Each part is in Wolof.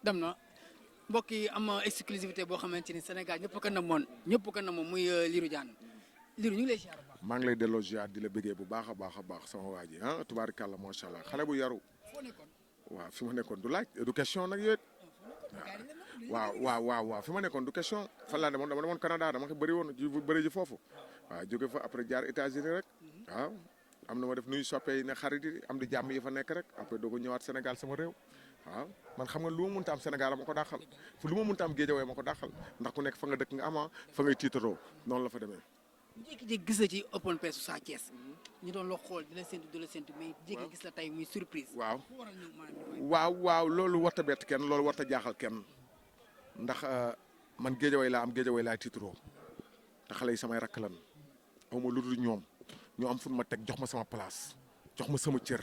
dem na mbokk yi am exclusivité boo xamante ni Sénégal ñëpp ko namoon muy Lirou Diane Lirou ñu ngi lay ziar bu baax. maa ngi lay delloo ziar di la bëggee bu baax a baax sama waa ji ah tubaarikàlla macha allah xale bu yaru. foo nekkoon. waaw fi ma nekkoon du laaj du question nag yéen. waaw fi ma nekkoon du question fan laa demoon dama demoon Canada dama ko bëri woon bëri ji foofu waaw jóge fa après jaar États-Unis rek waaw am na ma def nuyu soppee ne xarit yi am di jàmm yi fa nekk rek après doo ko ñëwaat Sénégal sama réew waaw man xam nga lu ma mënta am Sénégal ma ko dàqal fu lu ma mënta am Guédiawaye ma ko dàqal ndax ku nekk fa nga dëkk nga ama fa ngay tiitaroo noonu la fa demee. jékki-jékki gis la ci open press Sa Thiès ñu doon la xool di la séntu mais jékki gis la tey muy surprise. waaw loolu warta bett kenn loolu warta jaaxal kenn ndax man Guédiawaye laa am Guédiawaye laa tiitaroo te xale yi samay rakk lan aw ma lu dul ñoom ñu am fu ma teg jox ma sama place jox ma sama cër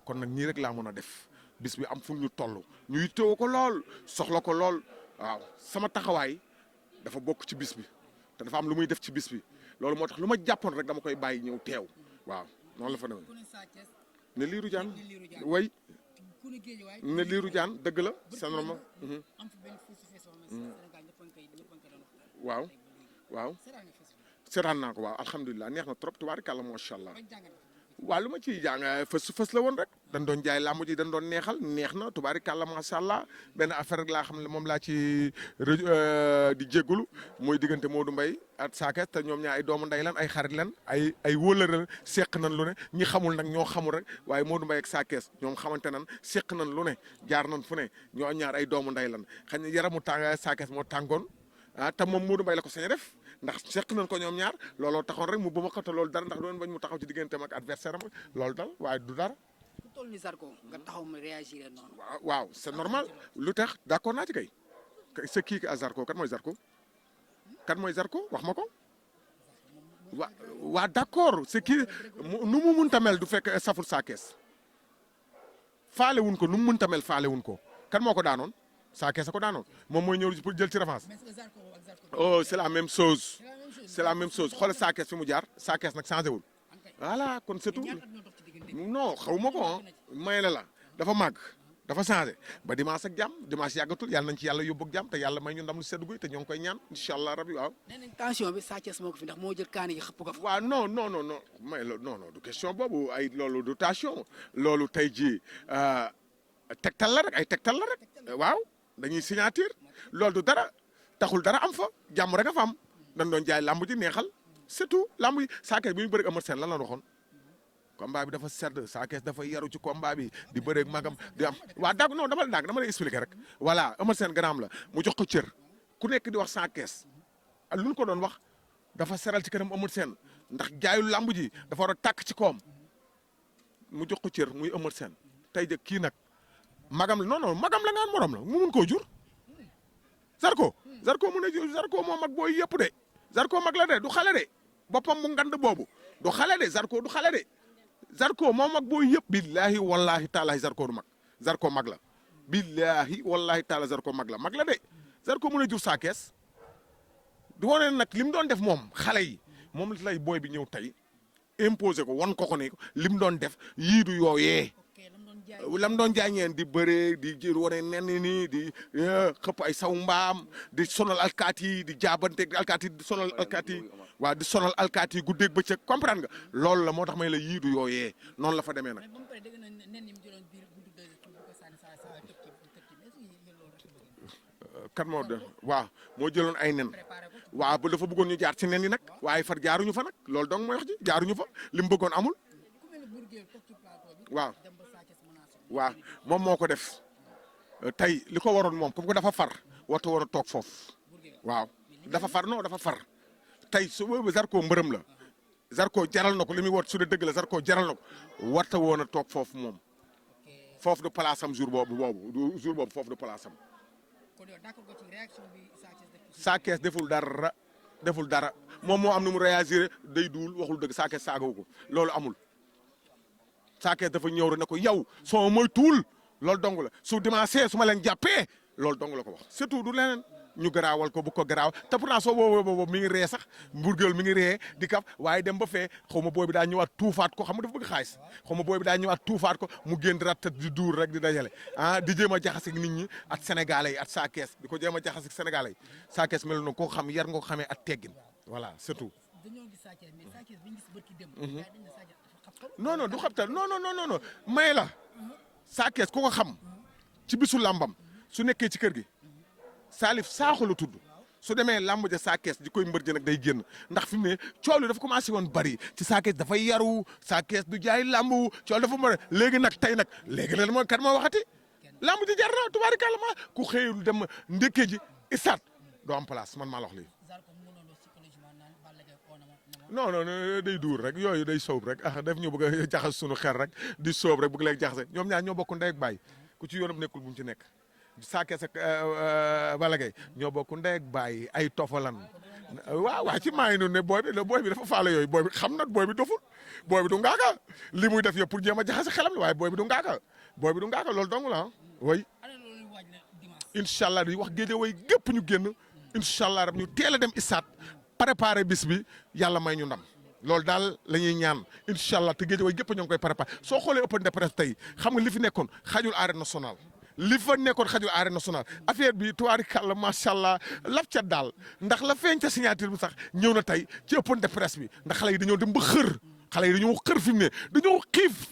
kon nag nii rek laa mën a def bis bi am fu ñu toll ñu yittewoo ko lool soxla ko lool waaw sama taxawaay dafa bokk ci bis bi te dafa am lu muy def ci bis bi loolu moo tax lu ma jàppoon rek dama koy bàyyi ñëw teew waaw noonu la fa demee ne Lirou Diane way ne Lirou Diane dëgg la c'est normal waaw seetaan naa ko waaw alhamdulilah neex na trop tubaarikàlla macha allah waaw lu ma ciy jàng fës la woon rek dañ doon jaay làmb ji dañ doon neexal neex na tubaarikàlla macha allah benn affaire rek laa xam ne moom laa ci di jégalu mooy diggante Modou Mbaye ak Sa Thiès te ñoom ñaar ay doomu ndey lan ay xarit lan ay wóolare seq nan lu ne ñi xamul nag ñoo xamul rek waaye Modou Mbaye ak Sa Thiès ñoom xamante nan seq nan lu ne jaar nan fu ne ñoo ñaar ay doomu ndey lan xëy na yaramu tàng Sa Thiès moo tàngoon te moom Modou Mbaye la ko sañ a def ndax seq nañ ko ñoom ñaar looloo taxoon rek mu ba ma xata loolu dara ndax doon bañ mu taxaw ci digganteem ak adversaire am loolu dal waaye du dara. ku toll ni Zarko nga taxaw ma réagir noonu. waaw c'est normal lu tax d'accord naa ci kay c'est kii à Zarko kan mooy Zarko wax ma ko waa d'accord c'est kii nu mu mënta mel du fekk saful Sa Thiès faale wuñ ko nu mu mënta mel faale wuñ ko kan moo ko daanoon Sa Thiès a ko daanoon moom mooy ñëw pour jël ci revanche. oh c'est la même chose xoolal Sa Thiès fi mu jaar Sa Thiès nag changé wul voilà kon c'est tout non xawuma ko may la dafa màgg dafa changé ba dimanche ak jàmm dimanche yàggatul yàlla nañ ci yàlla yóbbu ak jàmm te yàlla may ñu ndam lu sedd guy te ñoo ngi koy ñaan incha allah rabi waaw. nee nañ tension bi Sa Thiès moo ko fi ndax moo jël kaani gi xëpp ko fa. waaw non may la non du question boobu ay loolu du tension loolu tey jii tegtal la rek ay tegtal la rek waaw dañuy signature loolu du dara. taxul dara am fa jàmm rek a fa am dañ doon jaay lamb ji neexal surtout lamb yi Sa Thiès bi ñu bëri Eumeu Sène lan la waxoon combat bi dafa sedd Sa Thiès dafa yaru ci combat bi di bëreeg magam di am waa dagg non dama lay expliquer rek voilà Eumeu Sène garaam la mu jox ko cër ku nekk di wax Sa Thiès ak lu ñu ko doon wax dafa seral ci kanam Eumeu Sène ndax jaayu lamb ji dafa war a tàkk ci koom mu jox ko cër muy Eumeu Sène tey jëg kii nag magam la non magam la ngaan morom la mu mun koo jur Zarko mu ne Zarko moo mag booy yëpp de Zarko mag la de du xale de boppam bu ngand boobu du xale de Zarko du xale de Zarko moo mag booy yëpp billahi wallahi taala Zarko du mag Zarko mag la billahi wallahi taala Zarko mag la de Zarko mu ne jur Sa Thiès du wane nag li mu doon def moom xale yi moom la lay booy bi ñëw tey imposé ko wan ko ne li mu doon def yii du yooyee lam doon jaay ñeen di bëree di jël wane nen nii di xëpp ay saw mbaam di sonal alkaati yi di jaabanteeg alkaati di sonal alkaati yi waaw di sonal alkaati yi guddeeg bëccëg comprendre nga loolu la moo tax may la yiidu yooyee noonu la fa demee nag. kan moo de waaw moo jëloon ay nen waaw ba dafa bëggoon ñu jaar ci nen yi nag waaye far jaaruñu fa nag loolu donc mooy wax ji jaaruñu fa li mu bëggoon amul waaw moom moo ko def tey li ko waroon moom comme que dafa far warta war a toog foofu waaw dafa far tey su boobu Zarko mbërëm la Zarko jaral na ko li muy woot su dee dëgg la Zarko jaral na ko warta woon a toog foofu moom foofu du place am jour boobu foofu du place am Sa Thiès deful dara moom moo am nu mu réagir day duul waxul dëgg Sa Thiès saagawu ko loolu amul Sa Thiès dafa ñëw rek ne ko yow soo mooy tuul loolu dong la su dimanche su ma leen jàppee loolu dong la ko wax surtout du leneen ñu garaawal ko bu ko garaaw te pourtant soo boobu mi ngi ree sax mburgeel mi ngi ree di kaf waaye dem ba fee xaw ma booy bi daa ñëwaat tuufaat ko xam nga dafa bëgg xaalis xaw ma booy bi daa ñëwaat tuufaat ko mu génn rat di duur rek di dajale di jéem a jaxase nit ñi ak sénégalais yi ak saa kees di ko jéem a jaxase sénégalais yi saa kees mel na koo xam yar nga ko xamee ak teggin voilà surtout. non du xabtal non may la saa kees ku ko xam ci bisu làmbam su nekkee ci kër gi Salif Sakho la tudd su demee làmb ja saa kees di koy mbër ji nag day génn ndax fi mu ne coow li dafa commencé woon bari ci saa kees dafay yaru saa kees du jaay làmb coow dafa mën a léegi nag tey nag léegi la moo kat moo waxati làmb ji jar na tubaarikàlla ma ku xëyul dem ndekkee ji isaat doo am place man maa la wax lii non day duur rek yooyu day soob rek daf ñu bëgg a jaxas sunu xel rek di soob rek bëgg lay jaxase ñoom ñaar ñoo bokk ndey ak baay ku ci yoonam nekkul bu mu ci nekk saa kees ak Balla Gaye ñoo bokk ndey ak baay ay tofalan waaw ci maa ngi noonu ne booy bi dafa faale yooyu booy bi xam na booy bi doful booy bi du ngaaka li muy def yëpp pour jéem a jaxase xelam la waaye booy bi du ngaaka loolu dong la way incha allah di wax géej way gépp ñu génn incha allah rab ñu teel a dem isaat préparé bis bi yàlla may ñu ndam loolu daal la ñuy ñaan incha allah te géej way gépp ñoo ngi koy préparé soo xoolee open de presse tey xam nga li fi nekkoon xajul arène nationale li fa nekkoon xajul arène nationale affaire bi tubaarikàlla macha allah laf ca daal ndax la feeñ ca signature bi sax ñëw na tey ci open de presse bi ndax xale yi dañoo dem ba xër xale yi dañoo xër fi mu ne dañoo xiif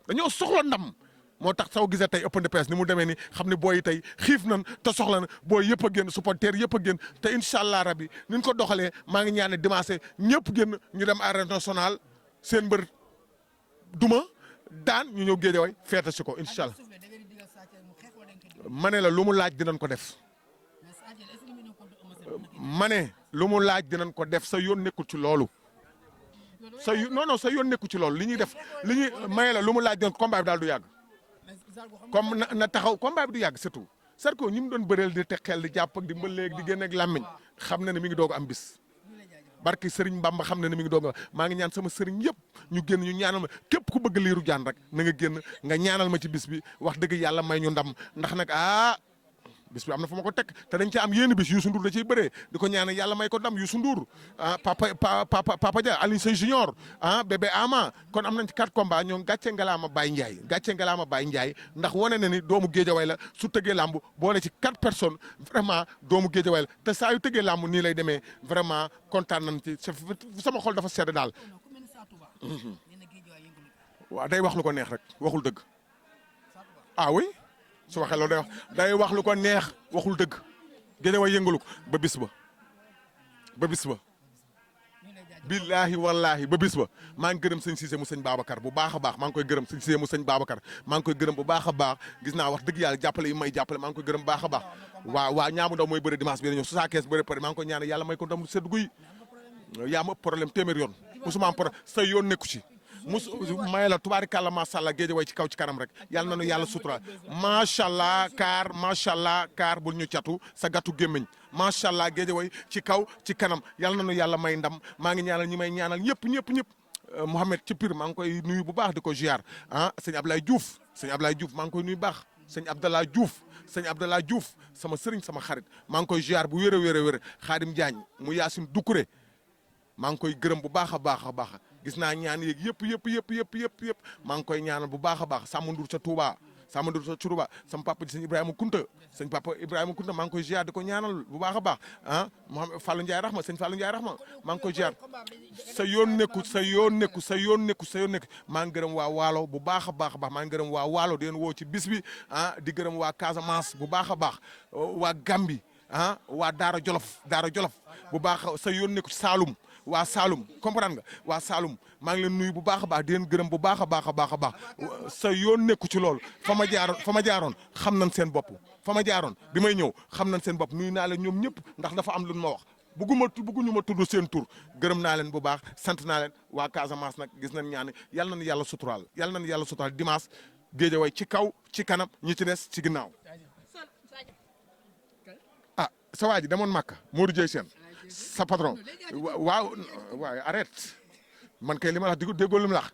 dañoo soxla ndam moo tax soo gisee tey open de presse ni mu demee ni xam ne booy yi tey xiif nan te soxla na booy yëpp a génn supporter yëpp a génn te incha allah rabi ni ñu ko doxalee maa ngi ñaane dimanche ñëpp génn ñu dem arène nationale seen mbër duma daan ñu ñëw géejawaay feete si ko incha allah ma ne la lu mu laaj dinañ ko def ma ne lu mu laaj dinañ ko def sa yoon nekkul ci loolu non sa yoon nekkul ci loolu li ñuy def li ñuy may la lu mu laaj dinañ combat bi daal du yàgg comme na taxaw combat bi du yàgg surtout Zarko ñi mu doon bëreel di teg xel di jàpp ak di mbëleeg di génne ak làmmiñ xam na ne mi ngi doog am bis barki Serigne Bamba xam na ne mi ngi doog maa ngi ñaan sama Serigne yëpp ñu génn ñu ñaanal ma képp ku bëgg liiru jaan rek na nga génn nga ñaanal ma ci bis bi wax dëgg yàlla may ñu ndam ndax nag bis bi am na fu ma ko teg te dañ ci am yéen bis Youssou Ndour da ciy bëree di ko ñaanal yàlla may ko ndam Youssou Ndour papa Dia Alioune Seye Junior bébé Ama kon am nañ ci 4 combats ñoom gàcce ngalaama Baye Ndiaye ndax wane na ni doomu Géejawaay la su tëggee làmb boole ci 4 personnes vraiment doomu Géejawaay la te saa yu tëggee làmb nii lay demee vraiment kontaan nañ ci sama xol dafa sedd daal. waaw day wax lu ko neex rek waxul dëgg oui. su waxee loolu day wax lu ko neex waxul dëgg Géejawaay yëngalu ko ba bis ba billaahi wallaahi ba bis ba maa ngi gërëm sëñ Cissé mu sëñ Babacar bu baax a baax maa ngi koy gërëm sëñ Cissé mu sëñ Babacar maa ngi koy gërëm bu baax a baax gis naa wax dëgg yàlla jàppale yi may jàppale maa ngi koy gërëm baax a baax waa ñaamu ndaw mooy bëri dimanche bi ñëw su saa kees bëri pare maa ngi koy ñaan yàlla may ko ndam sedd guy yaa ma problème téeméer yoon musuma am problème sa yoon nekku ci may la tubaarikàlla macha allah Géejawaay ci kaw ci kanam rek yàlla nañu yàlla sutura macha allah kaar bul ñu catu sa gàttu gémmiñ macha allah Géejawaay ci kaw ci kanam yàlla nañu yàlla may ndam maa ngi ñaanal ñi may ñaanal ñëpp Mouhamed ci Pire maa ngi koy nuyu bu baax di ko ziar sëñ Ablaye Diouf maa ngi koy nuyu baax sëñ Abdallah Diouf sama sëriñ sama xarit maa ngi koy ziar bu wér a wér Xaadim Diagne mu Yaasin Dukure maa ngi koy gërëm bu baax a baax gis naa ñaan yeeg yëpp maa ngi koy ñaanal bu baax a baax Samba Ndour sa Touba sama papa ji sëñ Ibrahima Kunta maa ngi koy ziar di ko ñaanal bu baax a baax Mouhamed Fallou Ndiaye Rahma sëñ Fallou Ndiaye Rahma maa ngi koy ziar sa yoon nekku maa ngi gërëm waa Waalo bu baax a baax maa ngi gërëm waa Waalo di leen woo ci bis bi di gërëm waa Casamance bu baax a baax waa Gambi waa Daara Jolof bu baax sa yoon nekku ci Saloum waa Saloum comprendre nga waa Saloum maa ngi leen nuyu bu baax a baax di leen gërëm bu baax a baax sa yoon nekku ci loolu fa ma jaaroon xam nañ seen bopp fa ma jaaroon bi may ñëw xam nañ seen bopp nuyu naa leen ñoom ñëpp ndax dafa am lu ma wax bëgguñu ma tudd seen tur gërëm naa leen bu baax sant naa leen waa Casamance nag gis nañ ñaan yàlla nañu yàlla suturaal dimanche Géejawaay ci kaw ci kanam ñi ci des ci ginnaaw sa waa ji demoon Màkka Modou Dieye Sène sa patron waaw arrête man kay li ma la wax déggoo li ma la wax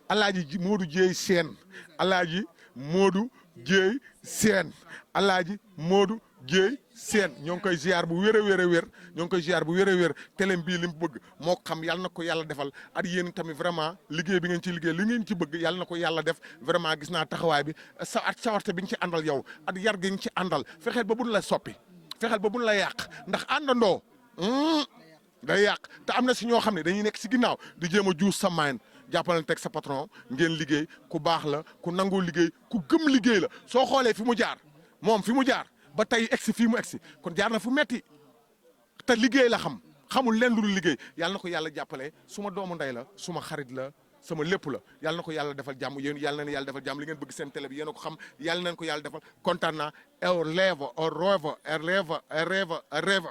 alaaji Modou Dieye Sène alaaji Modou Dieye Sène alaaji Modou Dieye seen ñoo ngi koy ziar bu wér a wér a wér ñoo ngi koy ziar bu wér a wér télém bii li mu bëgg moo xam yàlla na ko yàlla defal at yéen tamit vraiment liggéey bi ngeen ci liggéey li ngeen ci bëgg yàlla na ko yàlla def vraiment gis naa taxawaay bi at sawarte bi ñu ci àndal yow at yar gi ñu ci àndal fexeel ba buñ la soppi fexeel ba buñ la yàq ndax àndandoo day yàq te am na si ñoo xam ne dañuy nekk si ginnaaw di jéem a juus sa main jàppalante teg sa patron ngeen liggéey ku baax la ku nangoo liggéey ku gëm liggéey la soo xoolee fi mu jaar moom fi mu jaar ba tey egsi fii mu egsi kon jaar na fu metti te liggéey la xamul leen lu dul liggéey yàlla na ko yàlla jàppale suma doomu ndey la suma xarit la sama lépp la yàlla na ko yàlla defal jàmm yéen yàlla na yàlla defal jàmm li ngeen bëgg seen télé bi yéen a ko xam yàlla nañ ko yàlla defal kontaan naa rêve.